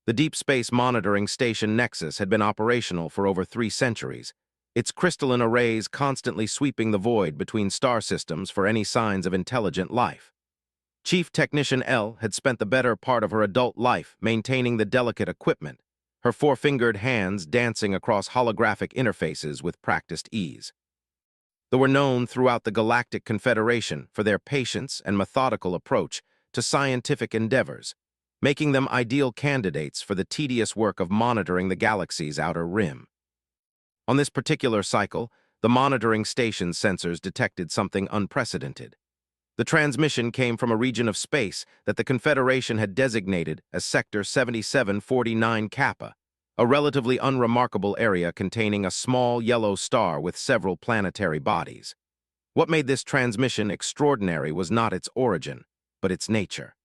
The Deep Space Monitoring Station Nexus had been operational for over 3 centuries, its crystalline arrays constantly sweeping the void between star systems for any signs of intelligent life. Chief Technician L had spent the better part of her adult life maintaining the delicate equipment, her four-fingered hands dancing across holographic interfaces with practiced ease. They were known throughout the Galactic Confederation for their patience and methodical approach to scientific endeavors, making them ideal candidates for the tedious work of monitoring the galaxy's outer rim. On this particular cycle, the monitoring station's sensors detected something unprecedented. The transmission came from a region of space that the Confederation had designated as Sector 7749 Kappa, a relatively unremarkable area containing a small yellow star with several planetary bodies. What made this transmission extraordinary was not its origin, but its nature.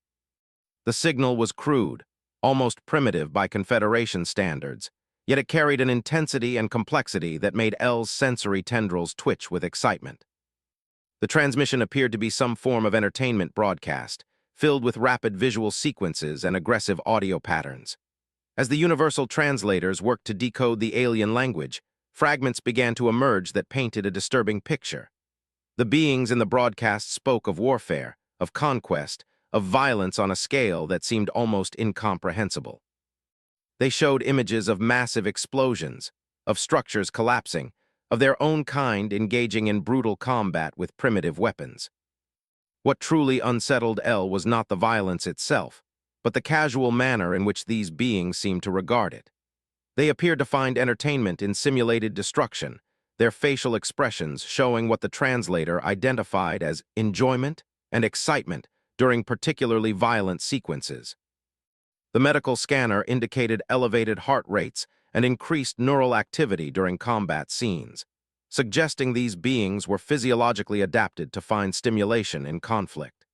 The signal was crude, almost primitive by Confederation standards, yet it carried an intensity and complexity that made L's sensory tendrils twitch with excitement. The transmission appeared to be some form of entertainment broadcast, filled with rapid visual sequences and aggressive audio patterns. As the universal translators worked to decode the alien language, fragments began to emerge that painted a disturbing picture. The beings in the broadcast spoke of warfare, of conquest, of violence on a scale that seemed almost incomprehensible. They showed images of massive explosions, of structures collapsing, of their own kind engaging in brutal combat with primitive weapons. What truly unsettled L was not the violence itself, but the casual manner in which these beings seemed to regard it. They appeared to find entertainment in simulated destruction, their facial expressions showing what the translator identified as enjoyment and excitement during particularly violent sequences. The medical scanner indicated elevated heart rates and increased neural activity during combat scenes, suggesting these beings were physiologically adapted to find stimulation in conflict.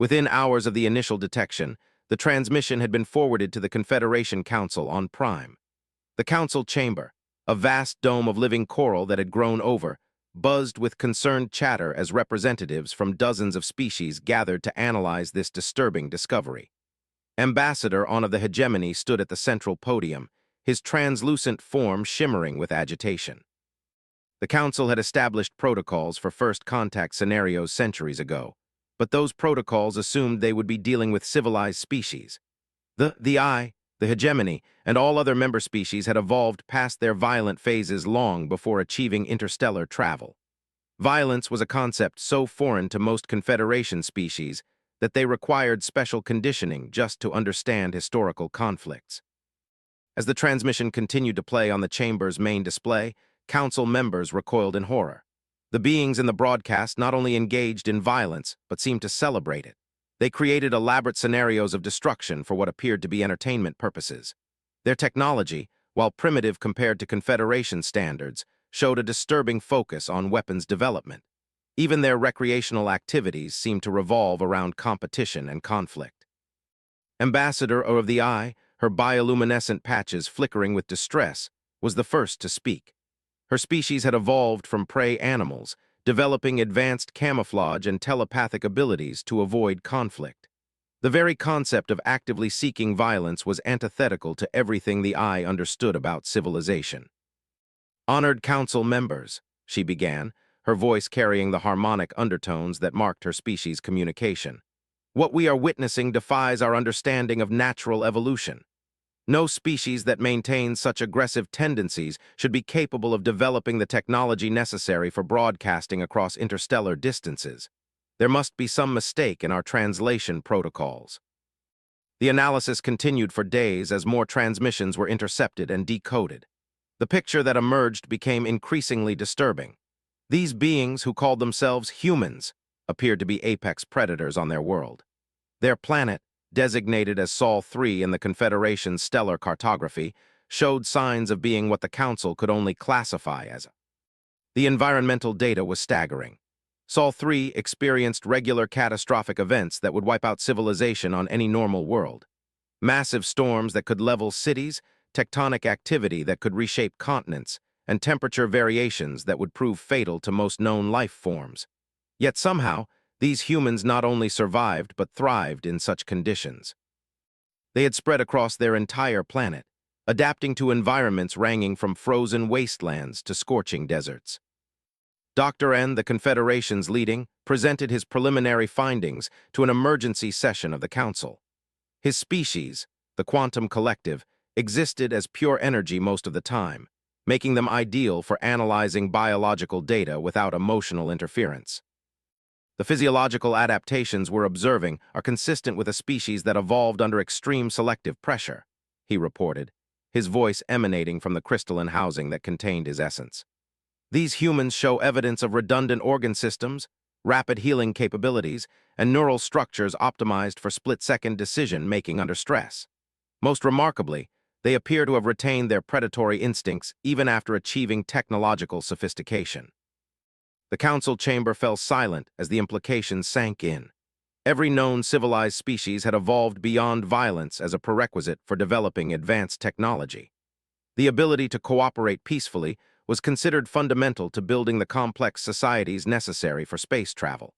Within hours of the initial detection, the transmission had been forwarded to the Confederation Council on Prime. The council chamber, a vast dome of living coral that had grown over, buzzed with concerned chatter as representatives from dozens of species gathered to analyze this disturbing discovery. Ambassador of the Hegemony stood at the central podium, his translucent form shimmering with agitation. The Council had established protocols for first contact scenarios centuries ago, but those protocols assumed they would be dealing with civilized species. The Hegemony, and all other member species had evolved past their violent phases long before achieving interstellar travel. Violence was a concept so foreign to most Confederation species that they required special conditioning just to understand historical conflicts. As the transmission continued to play on the chamber's main display, Council members recoiled in horror. The beings in the broadcast not only engaged in violence, but seemed to celebrate it. They created elaborate scenarios of destruction for what appeared to be entertainment purposes. Their technology, while primitive compared to Confederation standards, showed a disturbing focus on weapons development. Even their recreational activities seemed to revolve around competition and conflict. Ambassador of the Eye, her bioluminescent patches flickering with distress, was the first to speak. Her species had evolved from prey animals, developing advanced camouflage and telepathic abilities to avoid conflict. The very concept of actively seeking violence was antithetical to everything the Eye understood about civilization. "Honored Council members," she began, her voice carrying the harmonic undertones that marked her species' communication. "What we are witnessing defies our understanding of natural evolution. No species that maintains such aggressive tendencies should be capable of developing the technology necessary for broadcasting across interstellar distances. There must be some mistake in our translation protocols." The analysis continued for days as more transmissions were intercepted and decoded. The picture that emerged became increasingly disturbing. These beings, who called themselves humans, appeared to be apex predators on their world. Their planet, designated as Sol 3 in the Confederation's stellar cartography, showed signs of being what the Council could only classify as. The environmental data was staggering. Sol 3 experienced regular catastrophic events that would wipe out civilization on any normal world. Massive storms that could level cities, tectonic activity that could reshape continents, and temperature variations that would prove fatal to most known life forms. Yet somehow, these humans not only survived but thrived in such conditions. They had spread across their entire planet, adapting to environments ranging from frozen wastelands to scorching deserts. Dr. N, the Confederation's leading, presented his preliminary findings to an emergency session of the Council. His species, the Quantum Collective, existed as pure energy most of the time, making them ideal for analyzing biological data without emotional interference. The physiological adaptations we're observing are consistent with a species that evolved under extreme selective pressure, he reported, his voice emanating from the crystalline housing that contained his essence. These humans show evidence of redundant organ systems, rapid healing capabilities, and neural structures optimized for split-second decision-making under stress. Most remarkably, they appear to have retained their predatory instincts even after achieving technological sophistication. The council chamber fell silent as the implications sank in. Every known civilized species had evolved beyond violence as a prerequisite for developing advanced technology. The ability to cooperate peacefully was considered fundamental to building the complex societies necessary for space travel.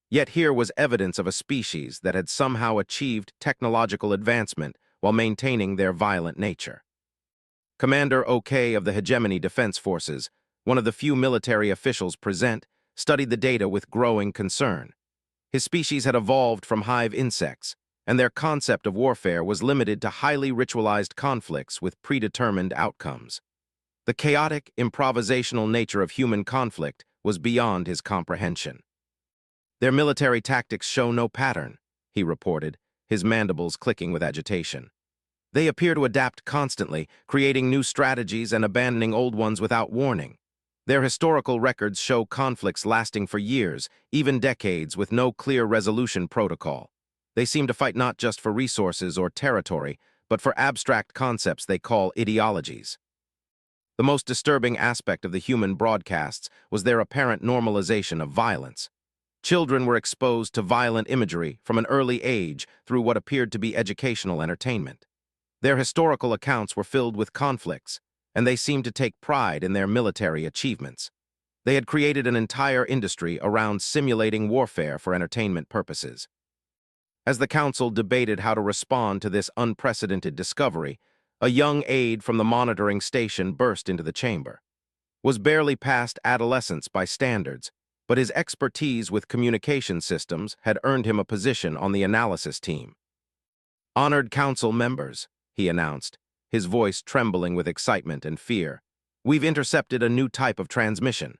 Yet here was evidence of a species that had somehow achieved technological advancement while maintaining their violent nature. Commander OK of the Hegemony Defense Forces, one of the few military officials present, studied the data with growing concern. His species had evolved from hive insects, and their concept of warfare was limited to highly ritualized conflicts with predetermined outcomes. The chaotic, improvisational nature of human conflict was beyond his comprehension. Their military tactics show no pattern, he reported, his mandibles clicking with agitation. They appear to adapt constantly, creating new strategies and abandoning old ones without warning. Their historical records show conflicts lasting for years, even decades, with no clear resolution protocol. They seem to fight not just for resources or territory, but for abstract concepts they call ideologies. The most disturbing aspect of the human broadcasts was their apparent normalization of violence. Children were exposed to violent imagery from an early age through what appeared to be educational entertainment. Their historical accounts were filled with conflicts, and they seemed to take pride in their military achievements. They had created an entire industry around simulating warfare for entertainment purposes. As the council debated how to respond to this unprecedented discovery, a young aide from the monitoring station burst into the chamber. Was barely past adolescence by standards, but his expertise with communication systems had earned him a position on the analysis team. "Honored council members," he announced, his voice trembling with excitement and fear, "we've intercepted a new type of transmission.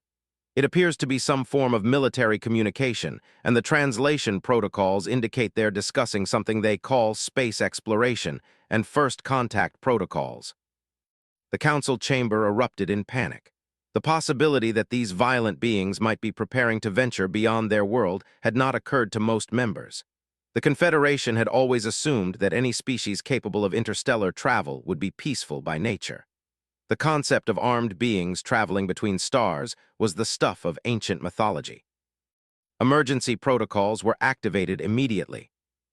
It appears to be some form of military communication, and the translation protocols indicate they're discussing something they call space exploration and first contact protocols." The council chamber erupted in panic. The possibility that these violent beings might be preparing to venture beyond their world had not occurred to most members. The Confederation had always assumed that any species capable of interstellar travel would be peaceful by nature. The concept of armed beings traveling between stars was the stuff of ancient mythology. Emergency protocols were activated immediately.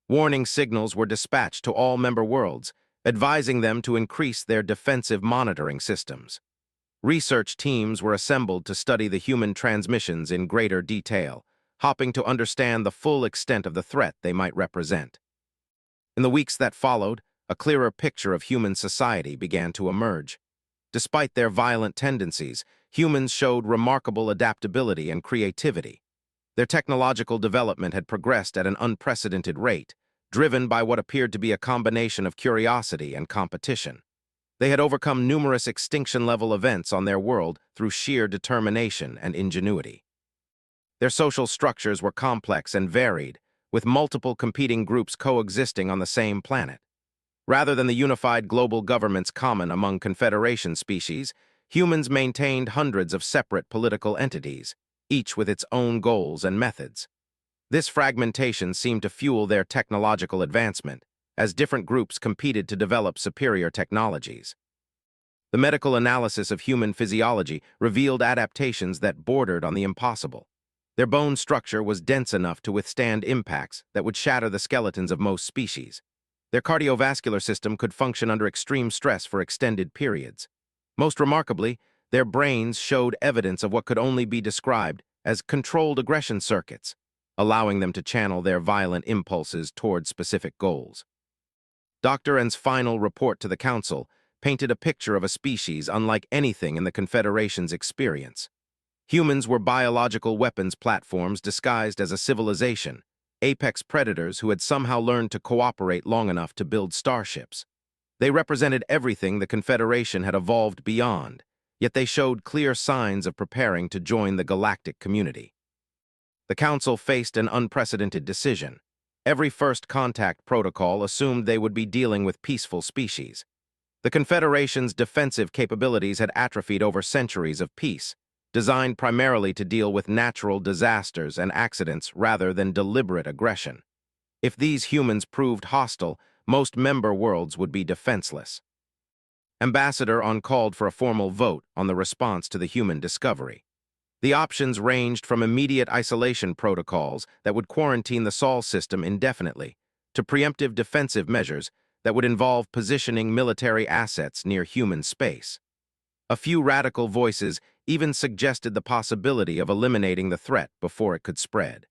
Warning signals were dispatched to all member worlds, advising them to increase their defensive monitoring systems. Research teams were assembled to study the human transmissions in greater detail, hoping to understand the full extent of the threat they might represent. In the weeks that followed, a clearer picture of human society began to emerge. Despite their violent tendencies, humans showed remarkable adaptability and creativity. Their technological development had progressed at an unprecedented rate, driven by what appeared to be a combination of curiosity and competition. They had overcome numerous extinction-level events on their world through sheer determination and ingenuity. Their social structures were complex and varied, with multiple competing groups coexisting on the same planet. Rather than the unified global governments common among Confederation species, humans maintained hundreds of separate political entities, each with its own goals and methods. This fragmentation seemed to fuel their technological advancement, as different groups competed to develop superior technologies. The medical analysis of human physiology revealed adaptations that bordered on the impossible. Their bone structure was dense enough to withstand impacts that would shatter the skeletons of most species. Their cardiovascular system could function under extreme stress for extended periods. Most remarkably, their brains showed evidence of what could only be described as controlled aggression circuits, allowing them to channel their violent impulses toward specific goals. Dr. N's final report to the Council painted a picture of a species unlike anything in the Confederation's experience. Humans were biological weapons platforms disguised as a civilization, apex predators who had somehow learned to cooperate long enough to build starships. They represented everything the Confederation had evolved beyond, yet they showed clear signs of preparing to join the galactic community. The Council faced an unprecedented decision. Every first contact protocol assumed they would be dealing with peaceful species. The Confederation's defensive capabilities had atrophied over centuries of peace, designed primarily to deal with natural disasters and accidents rather than deliberate aggression. If these humans proved hostile, most member worlds would be defenseless. Ambassador On called for a formal vote on the response to the human discovery. The options ranged from immediate isolation protocols that would quarantine the Sol system indefinitely, to preemptive defensive measures that would involve positioning military assets near human space. A few radical voices even suggested the possibility of eliminating the threat before it could spread.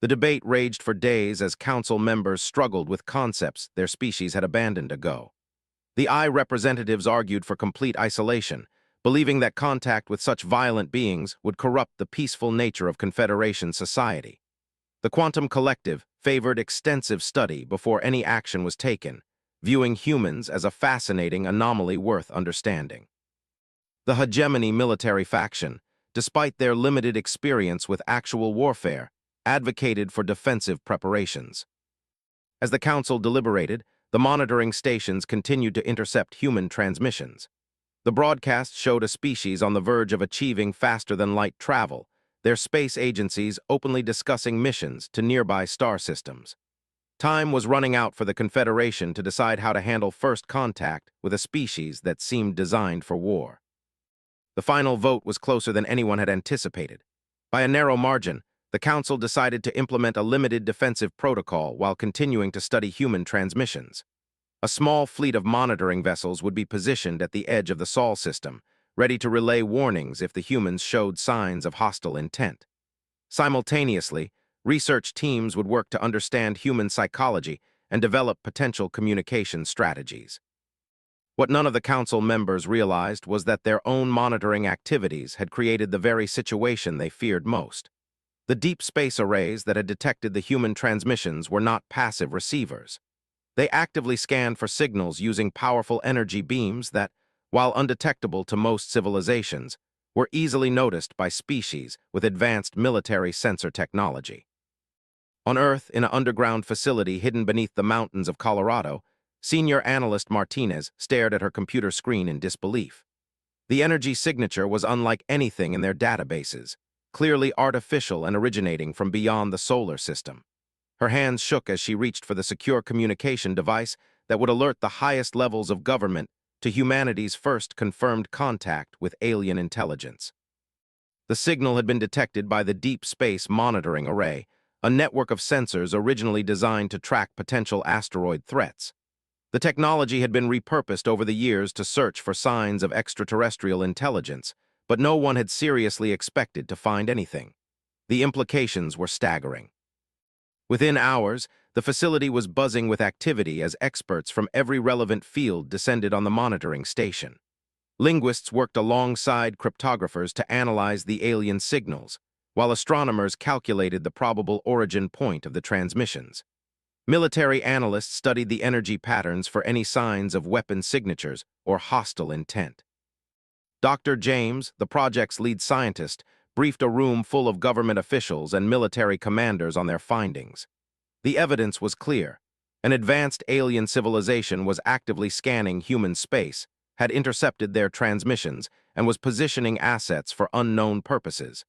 The debate raged for days as council members struggled with concepts their species had abandoned ago. The I representatives argued for complete isolation, believing that contact with such violent beings would corrupt the peaceful nature of Confederation society. The Quantum Collective favored extensive study before any action was taken, viewing humans as a fascinating anomaly worth understanding. The hegemony military faction, despite their limited experience with actual warfare, advocated for defensive preparations. As the council deliberated, the monitoring stations continued to intercept human transmissions. The broadcast showed a species on the verge of achieving faster-than-light travel, their space agencies openly discussing missions to nearby star systems. Time was running out for the Confederation to decide how to handle first contact with a species that seemed designed for war. The final vote was closer than anyone had anticipated. By a narrow margin, the Council decided to implement a limited defensive protocol while continuing to study human transmissions. A small fleet of monitoring vessels would be positioned at the edge of the Sol system, ready to relay warnings if the humans showed signs of hostile intent. Simultaneously, research teams would work to understand human psychology and develop potential communication strategies. What none of the council members realized was that their own monitoring activities had created the very situation they feared most. The deep space arrays that had detected the human transmissions were not passive receivers. They actively scanned for signals using powerful energy beams that, while undetectable to most civilizations, were easily noticed by species with advanced military sensor technology. On Earth, in an underground facility hidden beneath the mountains of Colorado, senior analyst Martinez stared at her computer screen in disbelief. The energy signature was unlike anything in their databases, clearly artificial and originating from beyond the solar system. Her hands shook as she reached for the secure communication device that would alert the highest levels of government to humanity's first confirmed contact with alien intelligence. The signal had been detected by the Deep Space Monitoring Array, a network of sensors originally designed to track potential asteroid threats. The technology had been repurposed over the years to search for signs of extraterrestrial intelligence, but no one had seriously expected to find anything. The implications were staggering. Within hours, the facility was buzzing with activity as experts from every relevant field descended on the monitoring station. Linguists worked alongside cryptographers to analyze the alien signals, while astronomers calculated the probable origin point of the transmissions. Military analysts studied the energy patterns for any signs of weapon signatures or hostile intent. Dr. James, the project's lead scientist, briefed a room full of government officials and military commanders on their findings. The evidence was clear. An advanced alien civilization was actively scanning human space, had intercepted their transmissions, and was positioning assets for unknown purposes.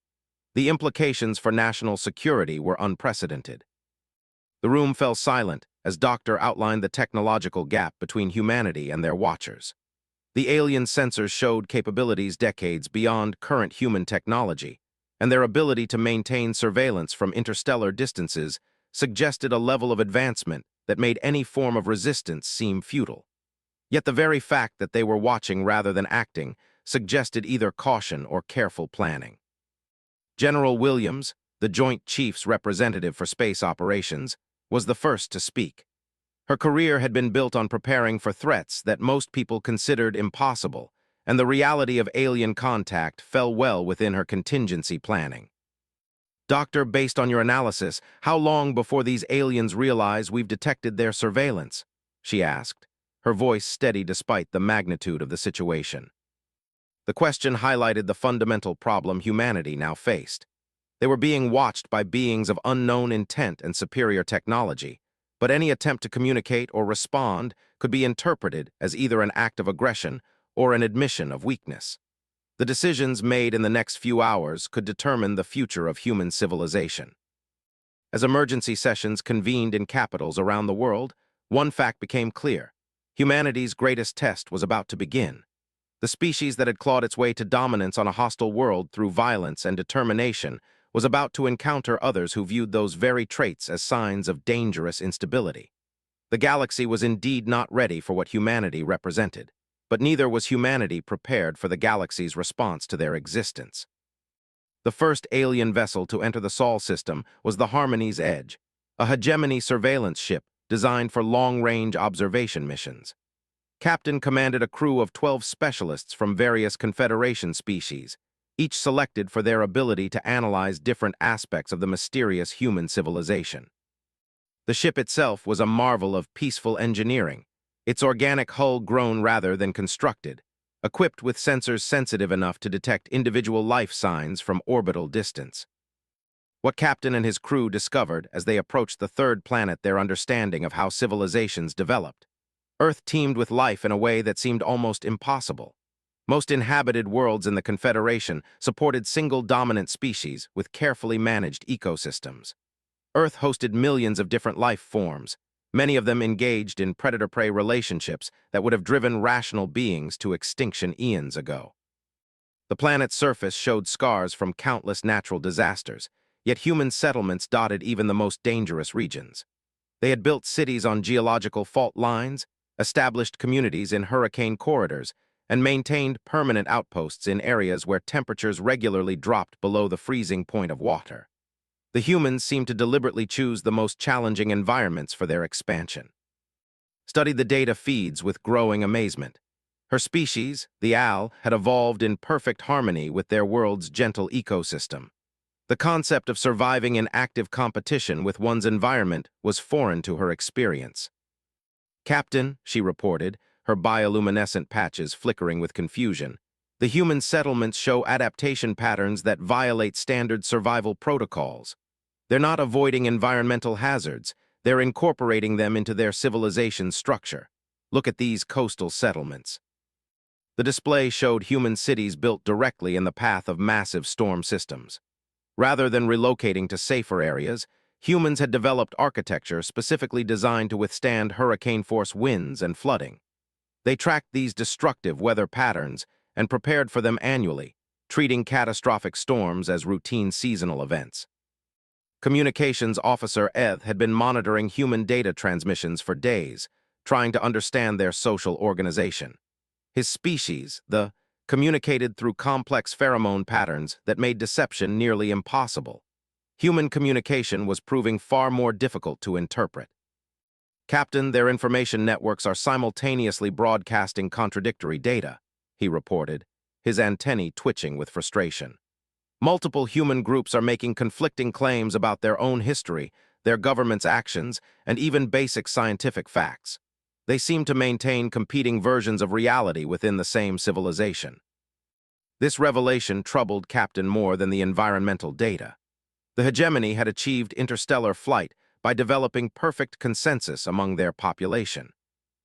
The implications for national security were unprecedented. The room fell silent as Doctor outlined the technological gap between humanity and their watchers. The alien sensors showed capabilities decades beyond current human technology, and their ability to maintain surveillance from interstellar distances suggested a level of advancement that made any form of resistance seem futile. Yet the very fact that they were watching rather than acting suggested either caution or careful planning. General Williams, the Joint Chief's representative for space operations, was the first to speak. Her career had been built on preparing for threats that most people considered impossible, and the reality of alien contact fell well within her contingency planning. Doctor, based on your analysis, how long before these aliens realize we've detected their surveillance? She asked, her voice steady despite the magnitude of the situation. The question highlighted the fundamental problem humanity now faced. They were being watched by beings of unknown intent and superior technology, but any attempt to communicate or respond could be interpreted as either an act of aggression or an admission of weakness. The decisions made in the next few hours could determine the future of human civilization. As emergency sessions convened in capitals around the world, one fact became clear. Humanity's greatest test was about to begin. The species that had clawed its way to dominance on a hostile world through violence and determination was about to encounter others who viewed those very traits as signs of dangerous instability. The galaxy was indeed not ready for what humanity represented, but neither was humanity prepared for the galaxy's response to their existence. The first alien vessel to enter the Sol system was the Harmony's Edge, a hegemony surveillance ship designed for long-range observation missions. Captain commanded a crew of 12 specialists from various Confederation species, each selected for their ability to analyze different aspects of the mysterious human civilization. The ship itself was a marvel of peaceful engineering, its organic hull grown rather than constructed, equipped with sensors sensitive enough to detect individual life signs from orbital distance. What Captain and his crew discovered as they approached the third planet their understanding of how civilizations developed. Earth teemed with life in a way that seemed almost impossible. Most inhabited worlds in the Confederation supported single dominant species with carefully managed ecosystems. Earth hosted millions of different life forms, many of them engaged in predator-prey relationships that would have driven rational beings to extinction eons ago. The planet's surface showed scars from countless natural disasters, yet human settlements dotted even the most dangerous regions. They had built cities on geological fault lines, established communities in hurricane corridors, and maintained permanent outposts in areas where temperatures regularly dropped below the freezing point of water. The humans seemed to deliberately choose the most challenging environments for their expansion. Studied the data feeds with growing amazement. Her species, the owl, had evolved in perfect harmony with their world's gentle ecosystem. The concept of surviving in active competition with one's environment was foreign to her experience. Captain, she reported, her bioluminescent patches flickering with confusion, the human settlements show adaptation patterns that violate standard survival protocols. They're not avoiding environmental hazards, they're incorporating them into their civilization's structure. Look at these coastal settlements. The display showed human cities built directly in the path of massive storm systems. Rather than relocating to safer areas, humans had developed architecture specifically designed to withstand hurricane-force winds and flooding. They tracked these destructive weather patterns and prepared for them annually, treating catastrophic storms as routine seasonal events. Communications Officer Eth had been monitoring human data transmissions for days, trying to understand their social organization. His species, the communicated through complex pheromone patterns that made deception nearly impossible. Human communication was proving far more difficult to interpret. Captain, their information networks are simultaneously broadcasting contradictory data, he reported, his antennae twitching with frustration. Multiple human groups are making conflicting claims about their own history, their government's actions, and even basic scientific facts. They seem to maintain competing versions of reality within the same civilization. This revelation troubled Captain more than the environmental data. The hegemony had achieved interstellar flight by developing perfect consensus among their population.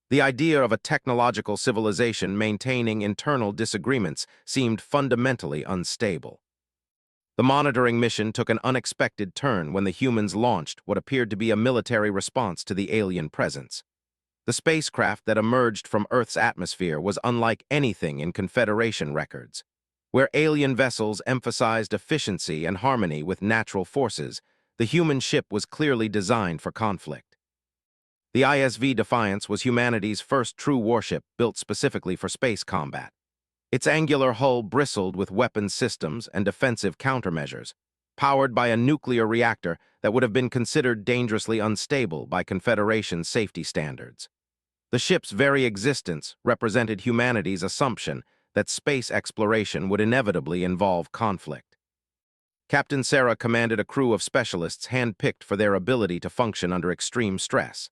The idea of a technological civilization maintaining internal disagreements seemed fundamentally unstable. The monitoring mission took an unexpected turn when the humans launched what appeared to be a military response to the alien presence. The spacecraft that emerged from Earth's atmosphere was unlike anything in Confederation records. Where alien vessels emphasized efficiency and harmony with natural forces, the human ship was clearly designed for conflict. The ISV Defiance was humanity's first true warship built specifically for space combat. Its angular hull bristled with weapons systems and defensive countermeasures, powered by a nuclear reactor that would have been considered dangerously unstable by Confederation safety standards. The ship's very existence represented humanity's assumption that space exploration would inevitably involve conflict. Captain Sarah commanded a crew of specialists handpicked for their ability to function under extreme stress.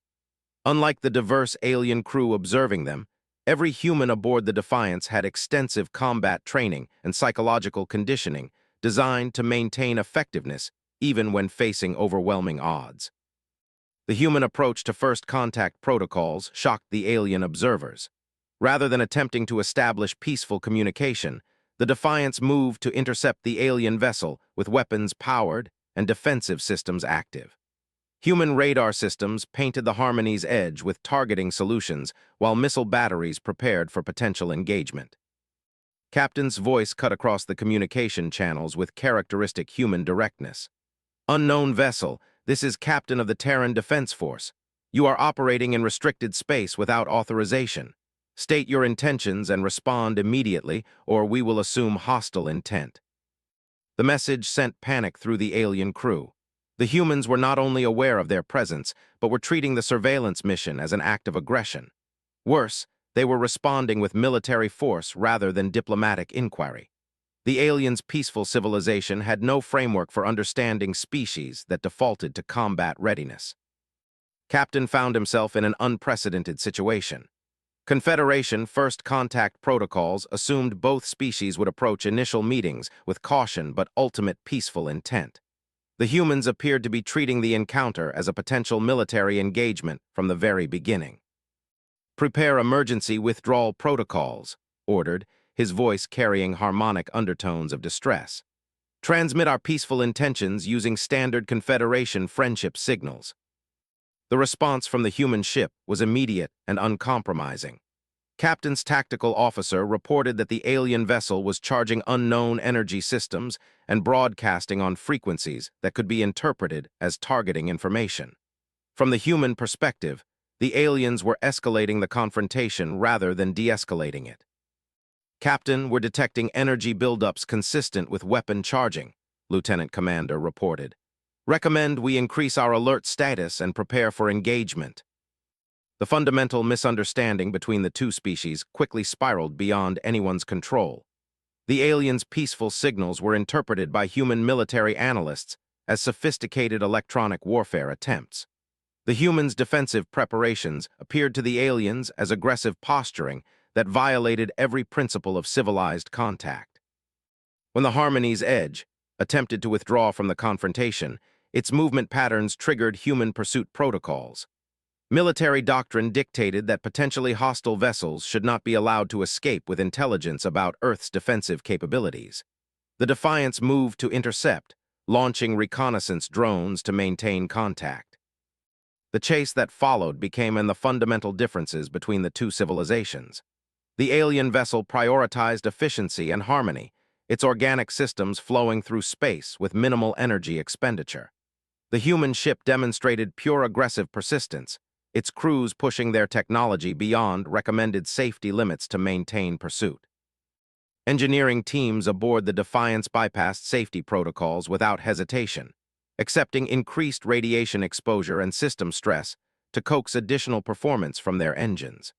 Unlike the diverse alien crew observing them, every human aboard the Defiance had extensive combat training and psychological conditioning designed to maintain effectiveness even when facing overwhelming odds. The human approach to first contact protocols shocked the alien observers. Rather than attempting to establish peaceful communication, the Defiance moved to intercept the alien vessel with weapons powered and defensive systems active. Human radar systems painted the Harmony's edge with targeting solutions, while missile batteries prepared for potential engagement. Captain's voice cut across the communication channels with characteristic human directness. "Unknown vessel, this is Captain of the Terran Defense Force. You are operating in restricted space without authorization. State your intentions and respond immediately, or we will assume hostile intent." The message sent panic through the alien crew. The humans were not only aware of their presence, but were treating the surveillance mission as an act of aggression. Worse, they were responding with military force rather than diplomatic inquiry. The aliens' peaceful civilization had no framework for understanding species that defaulted to combat readiness. Captain found himself in an unprecedented situation. Confederation first contact protocols assumed both species would approach initial meetings with caution but ultimate peaceful intent. The humans appeared to be treating the encounter as a potential military engagement from the very beginning. "Prepare emergency withdrawal protocols," ordered, his voice carrying harmonic undertones of distress. "Transmit our peaceful intentions using standard Confederation friendship signals." The response from the human ship was immediate and uncompromising. Captain's tactical officer reported that the alien vessel was charging unknown energy systems and broadcasting on frequencies that could be interpreted as targeting information. From the human perspective, the aliens were escalating the confrontation rather than de-escalating it. "Captain, we're detecting energy buildups consistent with weapon charging," Lieutenant Commander reported. "Recommend we increase our alert status and prepare for engagement." The fundamental misunderstanding between the two species quickly spiraled beyond anyone's control. The aliens' peaceful signals were interpreted by human military analysts as sophisticated electronic warfare attempts. The humans' defensive preparations appeared to the aliens as aggressive posturing that violated every principle of civilized contact. When the Harmony's edge attempted to withdraw from the confrontation, its movement patterns triggered human pursuit protocols. Military doctrine dictated that potentially hostile vessels should not be allowed to escape with intelligence about Earth's defensive capabilities. The Defiance moved to intercept, launching reconnaissance drones to maintain contact. The chase that followed became in the fundamental differences between the two civilizations. The alien vessel prioritized efficiency and harmony, its organic systems flowing through space with minimal energy expenditure. The human ship demonstrated pure aggressive persistence, its crews pushing their technology beyond recommended safety limits to maintain pursuit. Engineering teams aboard the Defiance bypassed safety protocols without hesitation, accepting increased radiation exposure and system stress to coax additional performance from their engines.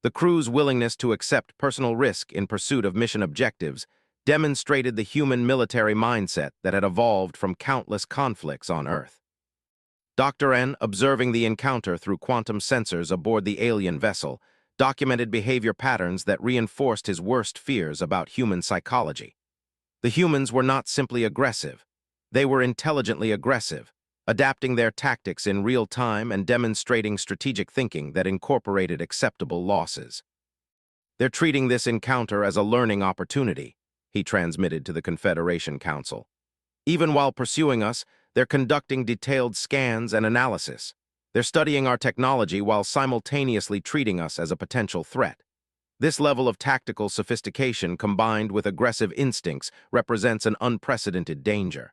The crew's willingness to accept personal risk in pursuit of mission objectives demonstrated the human military mindset that had evolved from countless conflicts on Earth. Dr. N, observing the encounter through quantum sensors aboard the alien vessel, documented behavior patterns that reinforced his worst fears about human psychology. The humans were not simply aggressive. They were intelligently aggressive, adapting their tactics in real time and demonstrating strategic thinking that incorporated acceptable losses. "They're treating this encounter as a learning opportunity," he transmitted to the Confederation Council. "Even while pursuing us, they're conducting detailed scans and analysis. They're studying our technology while simultaneously treating us as a potential threat. This level of tactical sophistication combined with aggressive instincts represents an unprecedented danger."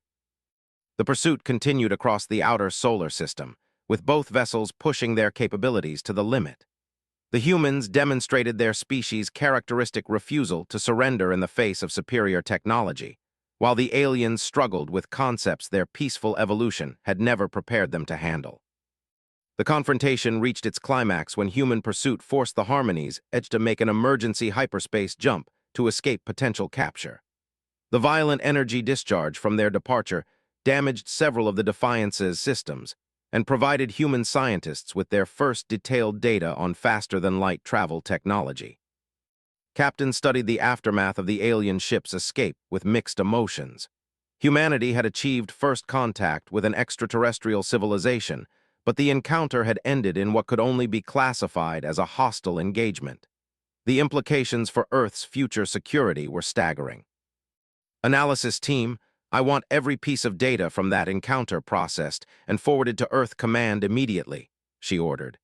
The pursuit continued across the outer solar system, with both vessels pushing their capabilities to the limit. The humans demonstrated their species' characteristic refusal to surrender in the face of superior technology, while the aliens struggled with concepts their peaceful evolution had never prepared them to handle. The confrontation reached its climax when human pursuit forced the Harmonies Edge to make an emergency hyperspace jump to escape potential capture. The violent energy discharge from their departure damaged several of the Defiance's systems and provided human scientists with their first detailed data on faster-than-light travel technology. Captain studied the aftermath of the alien ship's escape with mixed emotions. Humanity had achieved first contact with an extraterrestrial civilization, but the encounter had ended in what could only be classified as a hostile engagement. The implications for Earth's future security were staggering. Analysis team, I want every piece of data from that encounter processed and forwarded to Earth Command immediately, she ordered.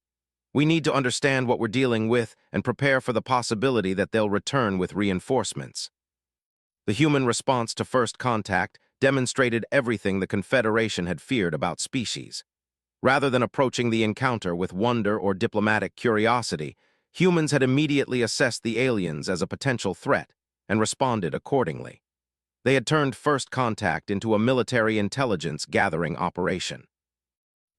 We need to understand what we're dealing with and prepare for the possibility that they'll return with reinforcements. The human response to first contact demonstrated everything the Confederation had feared about species. Rather than approaching the encounter with wonder or diplomatic curiosity, humans had immediately assessed the aliens as a potential threat and responded accordingly. They had turned first contact into a military intelligence gathering operation.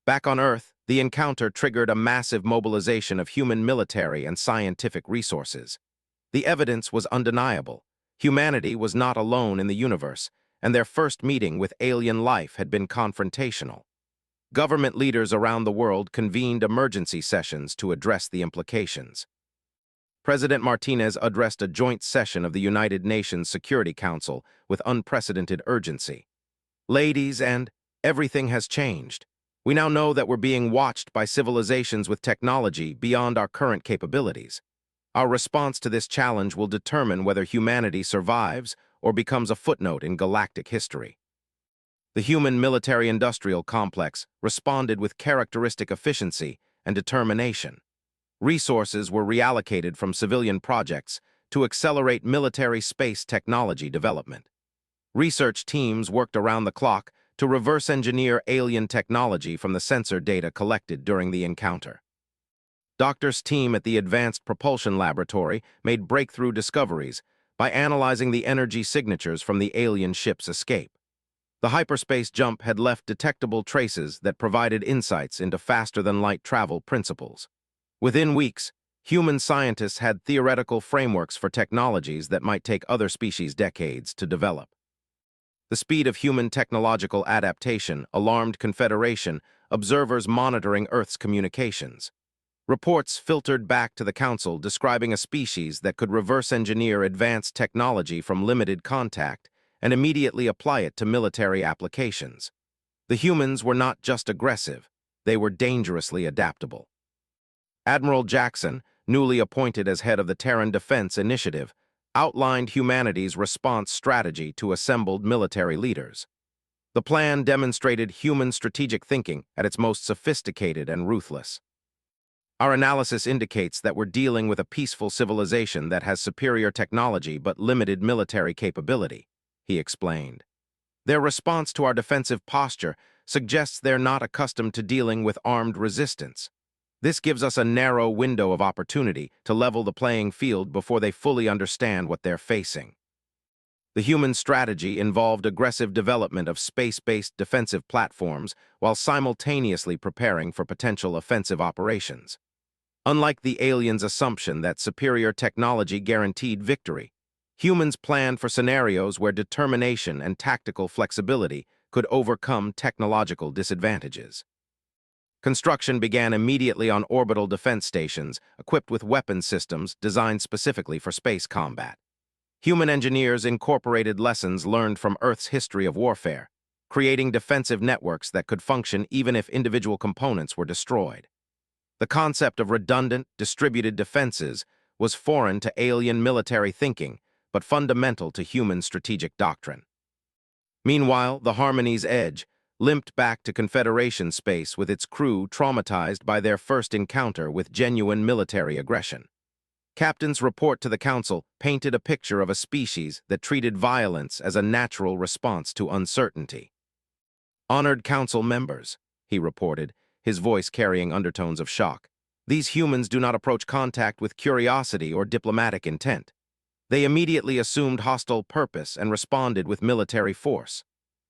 Back on Earth, the encounter triggered a massive mobilization of human military and scientific resources. The evidence was undeniable. Humanity was not alone in the universe, and their first meeting with alien life had been confrontational. Government leaders around the world convened emergency sessions to address the implications. President Martinez addressed a joint session of the United Nations Security Council with unprecedented urgency. Ladies, and everything has changed. We now know that we're being watched by civilizations with technology beyond our current capabilities. Our response to this challenge will determine whether humanity survives or becomes a footnote in galactic history. The human military-industrial complex responded with characteristic efficiency and determination. Resources were reallocated from civilian projects to accelerate military space technology development. Research teams worked around the clock to reverse engineer alien technology from the sensor data collected during the encounter. Doctor's team at the Advanced Propulsion Laboratory made breakthrough discoveries by analyzing the energy signatures from the alien ship's escape. The hyperspace jump had left detectable traces that provided insights into faster-than-light travel principles. Within weeks, human scientists had theoretical frameworks for technologies that might take other species decades to develop. The speed of human technological adaptation alarmed Confederation observers monitoring Earth's communications. Reports filtered back to the Council describing a species that could reverse engineer advanced technology from limited contact and immediately apply it to military applications. The humans were not just aggressive, they were dangerously adaptable. Admiral Jackson, newly appointed as head of the Terran Defense Initiative, outlined humanity's response strategy to assembled military leaders. The plan demonstrated human strategic thinking at its most sophisticated and ruthless. Our analysis indicates that we're dealing with a peaceful civilization that has superior technology but limited military capability, he explained. Their response to our defensive posture suggests they're not accustomed to dealing with armed resistance. This gives us a narrow window of opportunity to level the playing field before they fully understand what they're facing. The human strategy involved aggressive development of space-based defensive platforms while simultaneously preparing for potential offensive operations. Unlike the aliens' assumption that superior technology guaranteed victory, humans planned for scenarios where determination and tactical flexibility could overcome technological disadvantages. Construction began immediately on orbital defense stations equipped with weapon systems designed specifically for space combat. Human engineers incorporated lessons learned from Earth's history of warfare, creating defensive networks that could function even if individual components were destroyed. The concept of redundant, distributed defenses was foreign to alien military thinking, but fundamental to human strategic doctrine. Meanwhile, the Harmony's Edge limped back to Confederation space with its crew traumatized by their first encounter with genuine military aggression. Captain's report to the Council painted a picture of a species that treated violence as a natural response to uncertainty. Honored Council members, he reported, his voice carrying undertones of shock. These humans do not approach contact with curiosity or diplomatic intent. They immediately assumed hostile purpose and responded with military force.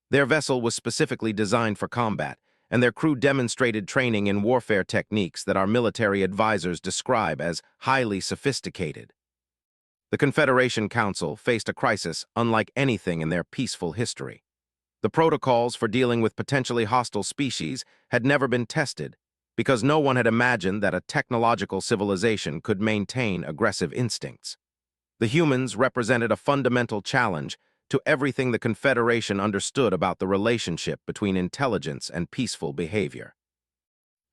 Their vessel was specifically designed for combat, and their crew demonstrated training in warfare techniques that our military advisors describe as highly sophisticated. The Confederation Council faced a crisis unlike anything in their peaceful history. The protocols for dealing with potentially hostile species had never been tested because no one had imagined that a technological civilization could maintain aggressive instincts. The humans represented a fundamental challenge to everything the Confederation understood about the relationship between intelligence and peaceful behavior.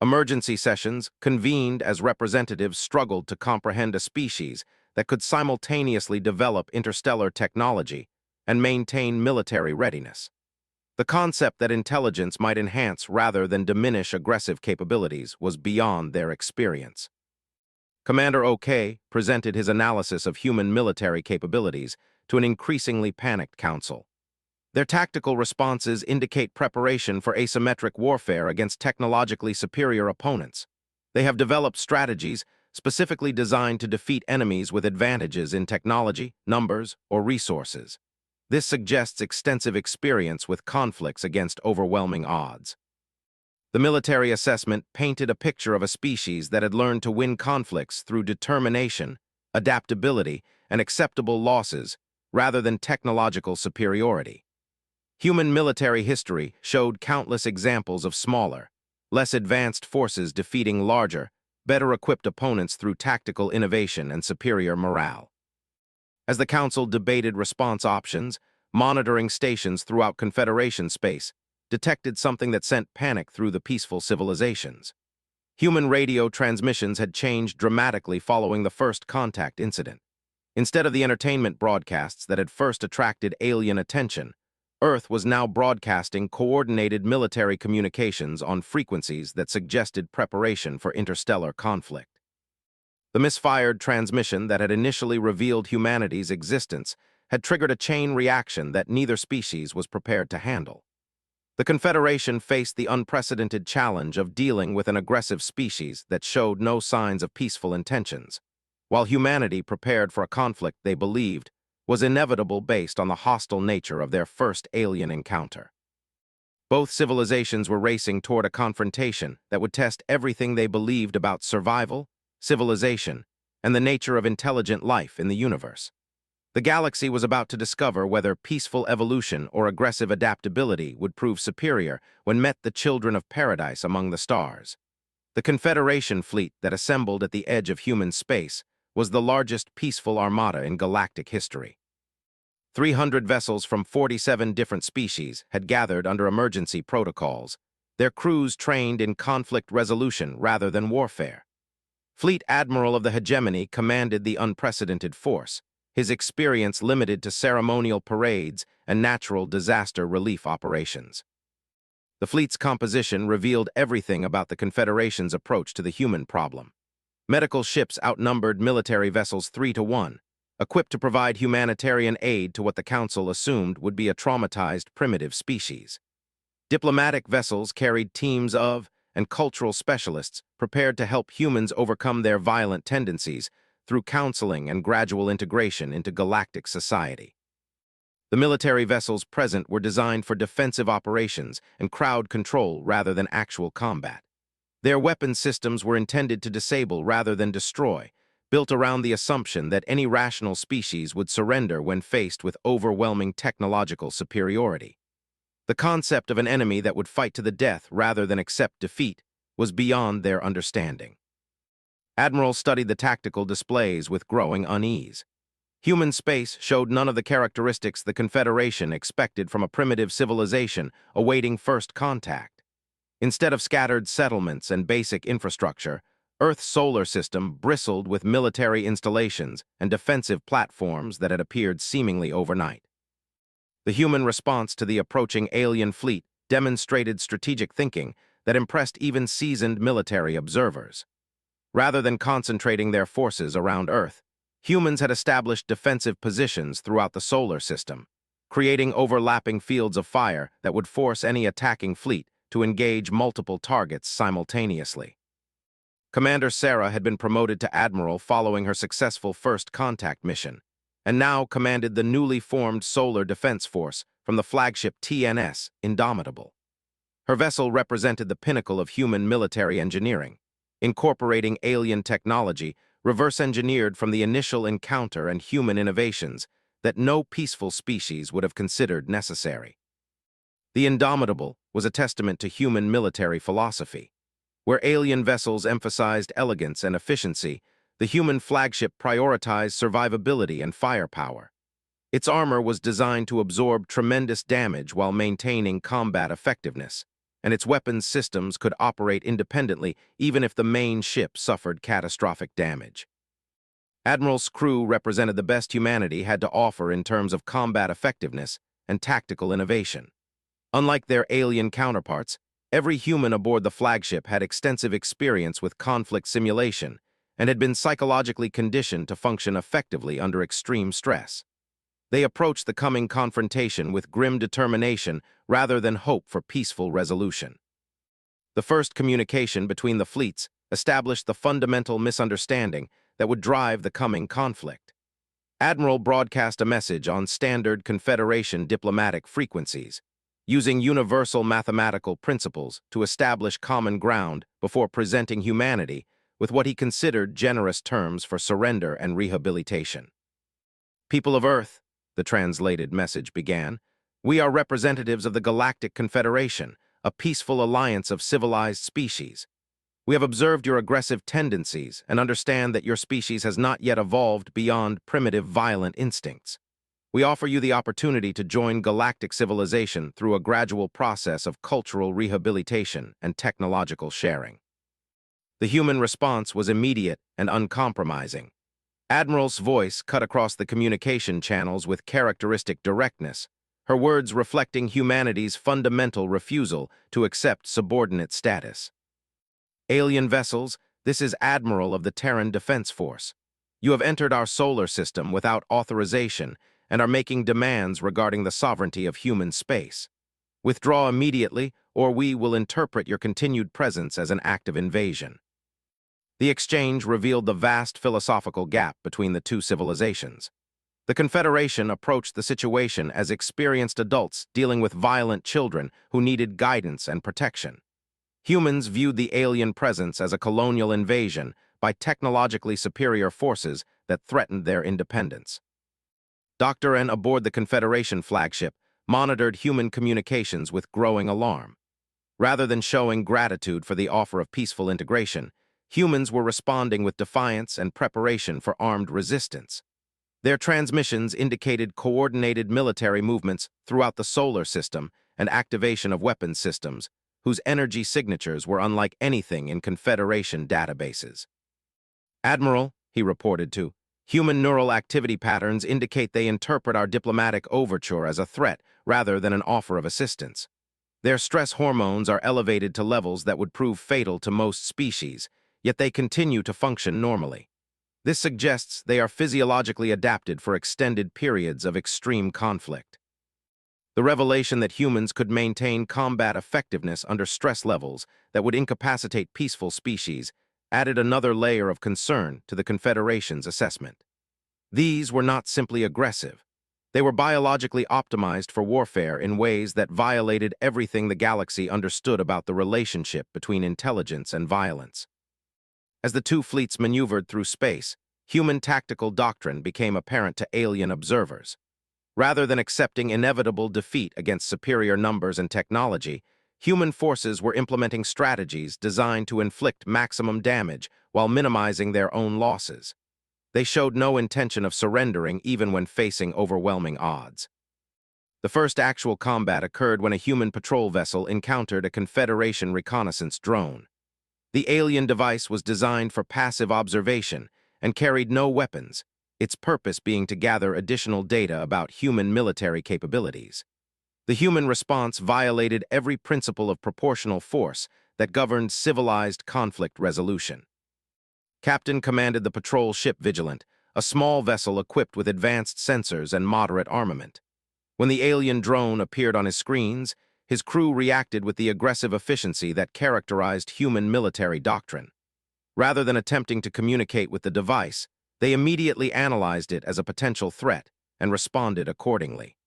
Emergency sessions, convened as representatives struggled to comprehend a species that could simultaneously develop interstellar technology and maintain military readiness. The concept that intelligence might enhance rather than diminish aggressive capabilities was beyond their experience. Commander OK presented his analysis of human military capabilities to an increasingly panicked council. Their tactical responses indicate preparation for asymmetric warfare against technologically superior opponents. They have developed strategies specifically designed to defeat enemies with advantages in technology, numbers, or resources. This suggests extensive experience with conflicts against overwhelming odds. The military assessment painted a picture of a species that had learned to win conflicts through determination, adaptability, and acceptable losses, rather than technological superiority. Human military history showed countless examples of smaller, less advanced forces defeating larger, better-equipped opponents through tactical innovation and superior morale. As the Council debated response options, monitoring stations throughout Confederation space detected something that sent panic through the peaceful civilizations. Human radio transmissions had changed dramatically following the first contact incident. Instead of the entertainment broadcasts that had first attracted alien attention, Earth was now broadcasting coordinated military communications on frequencies that suggested preparation for interstellar conflict. The Misfired transmission that had initially revealed humanity's existence had triggered a chain reaction that neither species was prepared to handle. The Confederation faced the unprecedented challenge of dealing with an aggressive species that showed no signs of peaceful intentions, while humanity prepared for a conflict they believed was inevitable based on the hostile nature of their first alien encounter. Both civilizations were racing toward a confrontation that would test everything they believed about survival, civilization, and the nature of intelligent life in the universe. The galaxy was about to discover whether peaceful evolution or aggressive adaptability would prove superior when met the children of paradise among the stars. The Confederation fleet that assembled at the edge of human space was the largest peaceful armada in galactic history. 300 vessels from 47 different species had gathered under emergency protocols, their crews trained in conflict resolution rather than warfare. Fleet Admiral of the Hegemony commanded the unprecedented force, his experience limited to ceremonial parades and natural disaster relief operations. The fleet's composition revealed everything about the Confederation's approach to the human problem. Medical ships outnumbered military vessels 3-1, equipped to provide humanitarian aid to what the Council assumed would be a traumatized primitive species. Diplomatic vessels carried teams of and cultural specialists prepared to help humans overcome their violent tendencies through counseling and gradual integration into galactic society. The military vessels present were designed for defensive operations and crowd control rather than actual combat. Their weapon systems were intended to disable rather than destroy, built around the assumption that any rational species would surrender when faced with overwhelming technological superiority. The concept of an enemy that would fight to the death rather than accept defeat was beyond their understanding. Admiral studied the tactical displays with growing unease. Human space showed none of the characteristics the Confederation expected from a primitive civilization awaiting first contact. Instead of scattered settlements and basic infrastructure, Earth's solar system bristled with military installations and defensive platforms that had appeared seemingly overnight. The human response to the approaching alien fleet demonstrated strategic thinking that impressed even seasoned military observers. Rather than concentrating their forces around Earth, humans had established defensive positions throughout the solar system, creating overlapping fields of fire that would force any attacking fleet to engage multiple targets simultaneously. Commander Sarah had been promoted to Admiral following her successful first contact mission. and now commanded the newly formed Solar Defense Force from the flagship TNS Indomitable. Her vessel represented the pinnacle of human military engineering, incorporating alien technology reverse-engineered from the initial encounter and human innovations that no peaceful species would have considered necessary. The Indomitable was a testament to human military philosophy. Where alien vessels emphasized elegance and efficiency, the human flagship prioritized survivability and firepower. Its armor was designed to absorb tremendous damage while maintaining combat effectiveness, and its weapons systems could operate independently even if the main ship suffered catastrophic damage. Admiral's crew represented the best humanity had to offer in terms of combat effectiveness and tactical innovation. Unlike their alien counterparts, every human aboard the flagship had extensive experience with conflict simulation and had been psychologically conditioned to function effectively under extreme stress. They approached the coming confrontation with grim determination rather than hope for peaceful resolution. The first communication between the fleets established the fundamental misunderstanding that would drive the coming conflict. Admiral broadcast a message on standard Confederation diplomatic frequencies, using universal mathematical principles to establish common ground before presenting humanity with what he considered generous terms for surrender and rehabilitation. "People of Earth," the translated message began, "we are representatives of the Galactic Confederation, a peaceful alliance of civilized species. We have observed your aggressive tendencies and understand that your species has not yet evolved beyond primitive violent instincts. We offer you the opportunity to join galactic civilization through a gradual process of cultural rehabilitation and technological sharing." The human response was immediate and uncompromising. Admiral's voice cut across the communication channels with characteristic directness, her words reflecting humanity's fundamental refusal to accept subordinate status. "Alien vessels, this is Admiral of the Terran Defense Force. You have entered our solar system without authorization and are making demands regarding the sovereignty of human space. Withdraw immediately, or we will interpret your continued presence as an act of invasion." The exchange revealed the vast philosophical gap between the two civilizations. The Confederation approached the situation as experienced adults dealing with violent children who needed guidance and protection. Humans viewed the alien presence as a colonial invasion by technologically superior forces that threatened their independence. Dr. N aboard the Confederation flagship monitored human communications with growing alarm. Rather than showing gratitude for the offer of peaceful integration, humans were responding with defiance and preparation for armed resistance. Their transmissions indicated coordinated military movements throughout the solar system and activation of weapons systems, whose energy signatures were unlike anything in Confederation databases. "Admiral," he reported to, "human neural activity patterns indicate they interpret our diplomatic overture as a threat rather than an offer of assistance. Their stress hormones are elevated to levels that would prove fatal to most species, yet they continue to function normally. This suggests they are physiologically adapted for extended periods of extreme conflict." The revelation that humans could maintain combat effectiveness under stress levels that would incapacitate peaceful species added another layer of concern to the Confederation's assessment. These were not simply aggressive. They were biologically optimized for warfare in ways that violated everything the galaxy understood about the relationship between intelligence and violence. As the two fleets maneuvered through space, human tactical doctrine became apparent to alien observers. Rather than accepting inevitable defeat against superior numbers and technology, human forces were implementing strategies designed to inflict maximum damage while minimizing their own losses. They showed no intention of surrendering even when facing overwhelming odds. The first actual combat occurred when a human patrol vessel encountered a Confederation reconnaissance drone. The alien device was designed for passive observation and carried no weapons, its purpose being to gather additional data about human military capabilities. The human response violated every principle of proportional force that governed civilized conflict resolution. Captain commanded the patrol ship Vigilant, a small vessel equipped with advanced sensors and moderate armament. When the alien drone appeared on his screens, his crew reacted with the aggressive efficiency that characterized human military doctrine. Rather than attempting to communicate with the device, They immediately analyzed it as a potential threat and responded accordingly.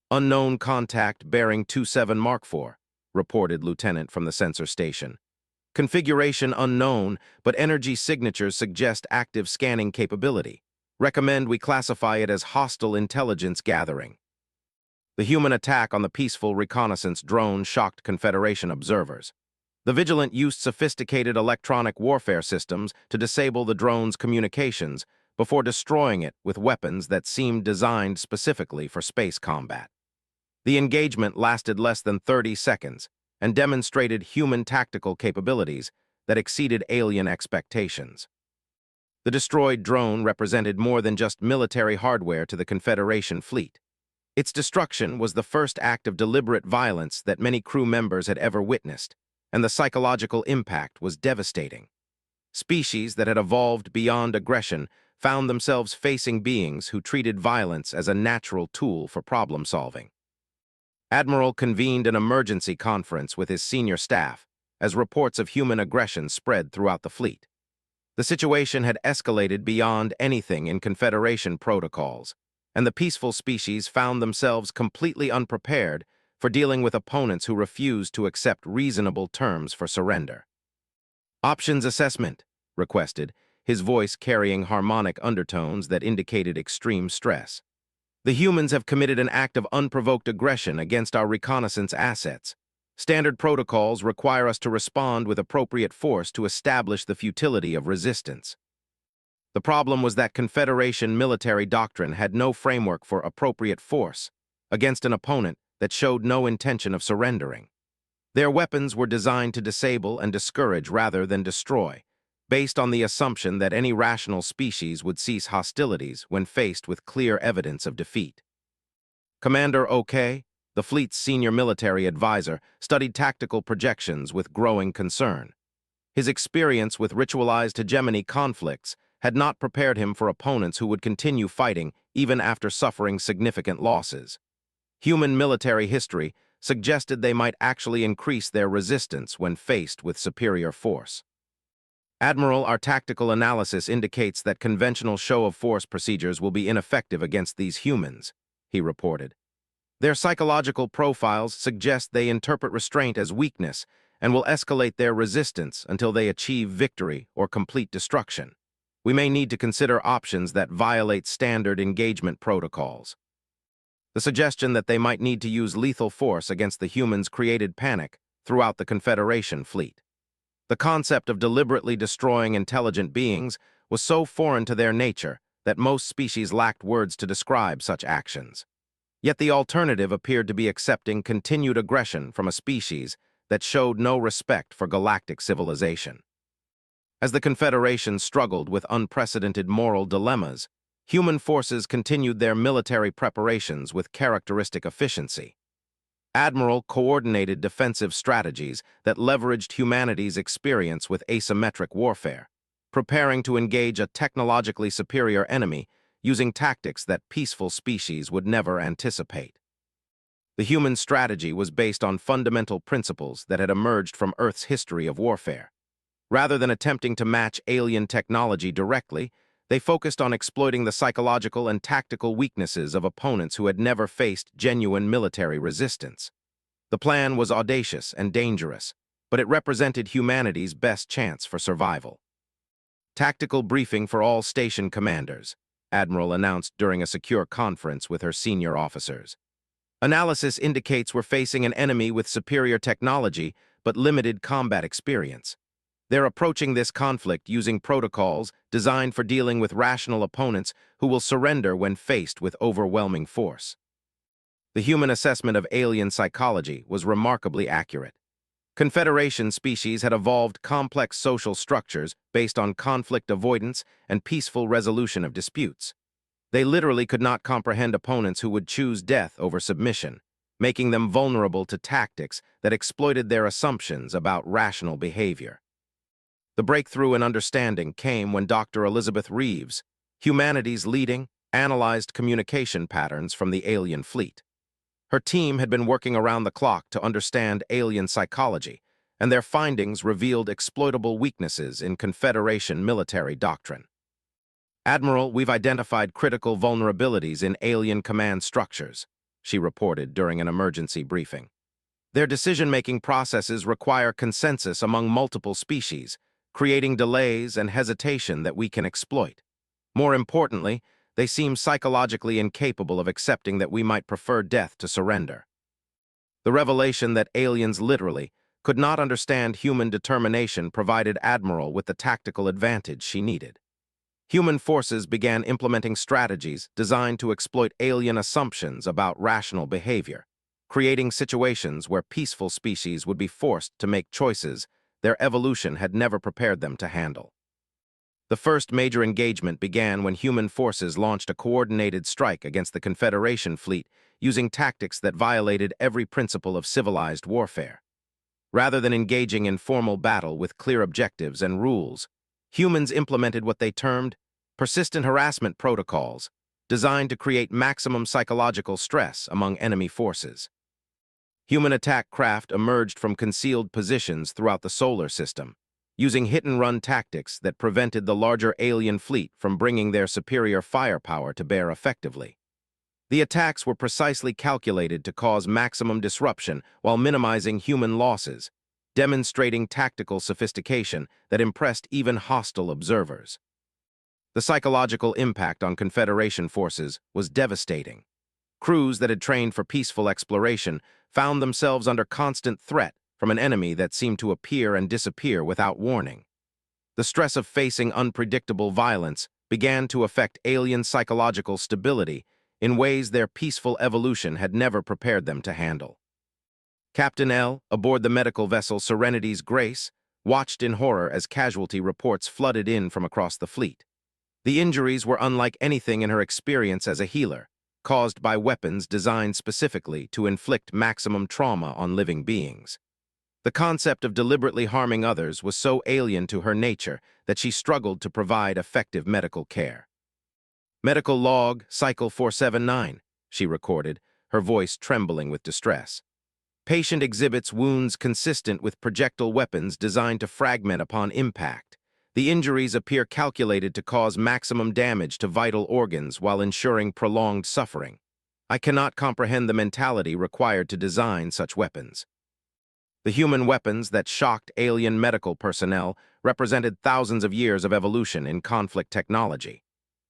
Unknown contact bearing 27 Mark IV, reported Lieutenant from the sensor station. Configuration unknown, but energy signatures suggest active scanning capability. Recommend we classify it as hostile intelligence gathering. The human attack on the peaceful reconnaissance drone shocked Confederation observers. The Vigilant used sophisticated electronic warfare systems to disable the drone's communications before destroying it with weapons that seemed designed specifically for space combat. The engagement lasted less than 30 seconds and demonstrated human tactical capabilities that exceeded alien expectations. The destroyed drone represented more than just military hardware to the Confederation fleet. Its destruction was the first act of deliberate violence that many crew members had ever witnessed, and the psychological impact was devastating. Species that had evolved beyond aggression found themselves facing beings who treated violence as a natural tool for problem-solving. Admiral convened an emergency conference with his senior staff as reports of human aggression spread throughout the fleet. The situation had escalated beyond anything in Confederation protocols, and the peaceful species found themselves completely unprepared for dealing with opponents who refused to accept reasonable terms for surrender. Options assessment, requested, his voice carrying harmonic undertones that indicated extreme stress. The humans have committed an act of unprovoked aggression against our reconnaissance assets. Standard protocols require us to respond with appropriate force to establish the futility of resistance. The problem was that Confederation military doctrine had no framework for appropriate force against an opponent that showed no intention of surrendering. Their weapons were designed to disable and discourage rather than destroy, based on the assumption that any rational species would cease hostilities when faced with clear evidence of defeat. Commander OK, the fleet's senior military advisor, studied tactical projections with growing concern. His experience with ritualized hegemony conflicts had not prepared him for opponents who would continue fighting even after suffering significant losses. Human military history suggested they might actually increase their resistance when faced with superior force. Admiral, our tactical analysis indicates that conventional show-of-force procedures will be ineffective against these humans, he reported. Their psychological profiles suggest they interpret restraint as weakness and will escalate their resistance until they achieve victory or complete destruction. We may need to consider options that violate standard engagement protocols. The suggestion that they might need to use lethal force against the humans created panic throughout the Confederation fleet. The concept of deliberately destroying intelligent beings was so foreign to their nature that most species lacked words to describe such actions. Yet the alternative appeared to be accepting continued aggression from a species that showed no respect for galactic civilization. As the Confederation struggled with unprecedented moral dilemmas, human forces continued their military preparations with characteristic efficiency. Admiral coordinated defensive strategies that leveraged humanity's experience with asymmetric warfare, preparing to engage a technologically superior enemy using tactics that peaceful species would never anticipate. The human strategy was based on fundamental principles that had emerged from Earth's history of warfare. Rather than attempting to match alien technology directly, they focused on exploiting the psychological and tactical weaknesses of opponents who had never faced genuine military resistance. The plan was audacious and dangerous, but it represented humanity's best chance for survival. Tactical briefing for all station commanders, Admiral announced during a secure conference with her senior officers. Analysis indicates we're facing an enemy with superior technology but limited combat experience. They're approaching this conflict using protocols designed for dealing with rational opponents who will surrender when faced with overwhelming force. The human assessment of alien psychology was remarkably accurate. Confederation species had evolved complex social structures based on conflict avoidance and peaceful resolution of disputes. They literally could not comprehend opponents who would choose death over submission, making them vulnerable to tactics that exploited their assumptions about rational behavior. The breakthrough in understanding came when Dr. Elizabeth Reeves, humanity's leading, analyzed communication patterns from the alien fleet. Her team had been working around the clock to understand alien psychology, and their findings revealed exploitable weaknesses in Confederation military doctrine. "Admiral, we've identified critical vulnerabilities in alien command structures," she reported during an emergency briefing. "Their decision-making processes require consensus among multiple species, creating delays and hesitation that we can exploit. More importantly, they seem psychologically incapable of accepting that we might prefer death to surrender." The revelation that aliens literally could not understand human determination provided Admiral with the tactical advantage she needed. Human forces began implementing strategies designed to exploit alien assumptions about rational behavior, creating situations where peaceful species would be forced to make choices their evolution had never prepared them to handle. The first major engagement began when human forces launched a coordinated strike against the Confederation fleet using tactics that violated every principle of civilized warfare. Rather than engaging in formal battle with clear objectives and rules, humans implemented what they termed persistent harassment protocols, designed to create maximum psychological stress among enemy forces. Human attack craft emerged from concealed positions throughout the solar system, using hit-and-run tactics that prevented the larger alien fleet from bringing their superior firepower to bear effectively. The attacks were precisely calculated to cause maximum disruption while minimizing human losses, demonstrating tactical sophistication that impressed even hostile observers. The psychological impact on Confederation forces was devastating. Crews that had trained for peaceful exploration found themselves under constant threat from an enemy that seemed to appear and disappear without warning. The stress of facing unpredictable violence began to affect alien psychological stability in ways their peaceful evolution had never prepared them to handle. Captain L, aboard the medical vessel Serenity's Grace, watched in horror as casualty reports flooded in from across the fleet. The injuries were unlike anything in her experience as a healer, caused by weapons designed specifically to inflict maximum trauma on living beings. The concept of deliberately harming others was so alien to her nature that she struggled to provide effective medical care. "Medical log, cycle 479, she recorded, her voice trembling with distress. "Patient exhibits wounds consistent with projectile weapons designed to fragment upon impact. The injuries appear calculated to cause maximum damage to vital organs while ensuring prolonged suffering. I cannot comprehend the mentality required to design such weapons." The human weapons that shocked alien medical personnel represented thousands of years of evolution in conflict technology.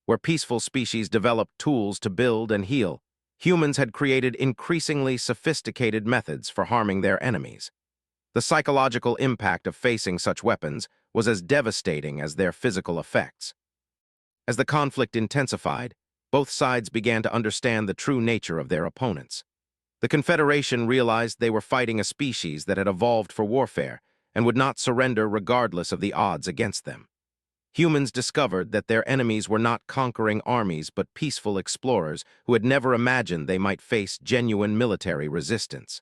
Where peaceful species developed tools to build and heal, humans had created increasingly sophisticated methods for harming their enemies. The psychological impact of facing such weapons was as devastating as their physical effects. As the conflict intensified, both sides began to understand the true nature of their opponents. The Confederation realized they were fighting a species that had evolved for warfare and would not surrender regardless of the odds against them. Humans discovered that their enemies were not conquering armies but peaceful explorers who had never imagined they might face genuine military resistance.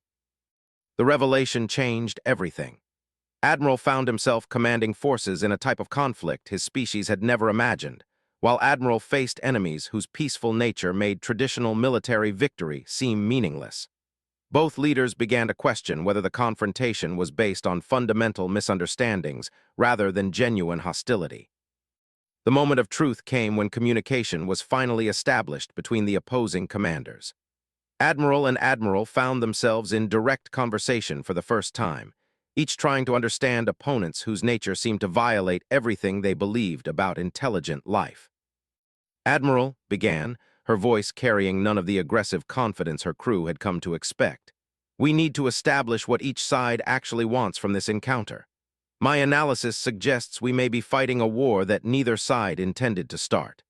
The revelation changed everything. Admiral found himself commanding forces in a type of conflict his species had never imagined, while Admiral faced enemies whose peaceful nature made traditional military victory seem meaningless. Both leaders began to question whether the confrontation was based on fundamental misunderstandings rather than genuine hostility. The moment of truth came when communication was finally established between the opposing commanders. Admiral and Admiral found themselves in direct conversation for the first time, each trying to understand opponents whose nature seemed to violate everything they believed about intelligent life. "Admiral," began, her voice carrying none of the aggressive confidence her crew had come to expect, "we need to establish what each side actually wants from this encounter. My analysis suggests we may be fighting a war that neither side intended to start."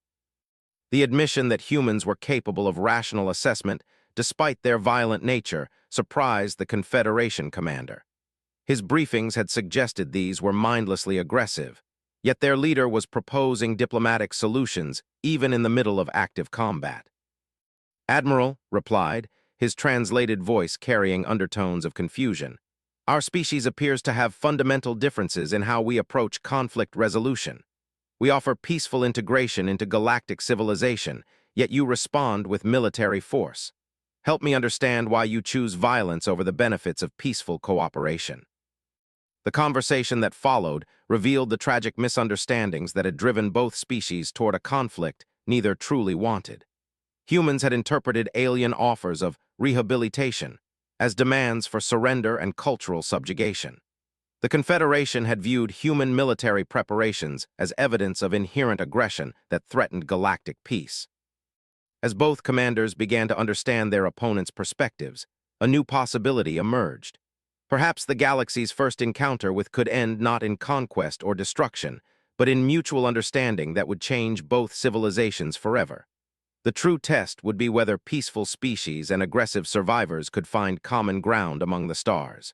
The admission that humans were capable of rational assessment, despite their violent nature, surprised the Confederation commander. His briefings had suggested these were mindlessly aggressive, yet their leader was proposing diplomatic solutions even in the middle of active combat. "Admiral," replied, his translated voice carrying undertones of confusion, "our species appears to have fundamental differences in how we approach conflict resolution. We offer peaceful integration into galactic civilization, yet you respond with military force. Help me understand why you choose violence over the benefits of peaceful cooperation." The conversation that followed revealed the tragic misunderstandings that had driven both species toward a conflict neither truly wanted. Humans had interpreted alien offers of rehabilitation as demands for surrender and cultural subjugation. The Confederation had viewed human military preparations as evidence of inherent aggression that threatened galactic peace. As both commanders began to understand their opponents' perspectives, a new possibility emerged. Perhaps the galaxy's first encounter could end not in conquest or destruction, but in mutual understanding that would change both civilizations forever. The true test would be whether peaceful species and aggressive survivors could find common ground among the stars.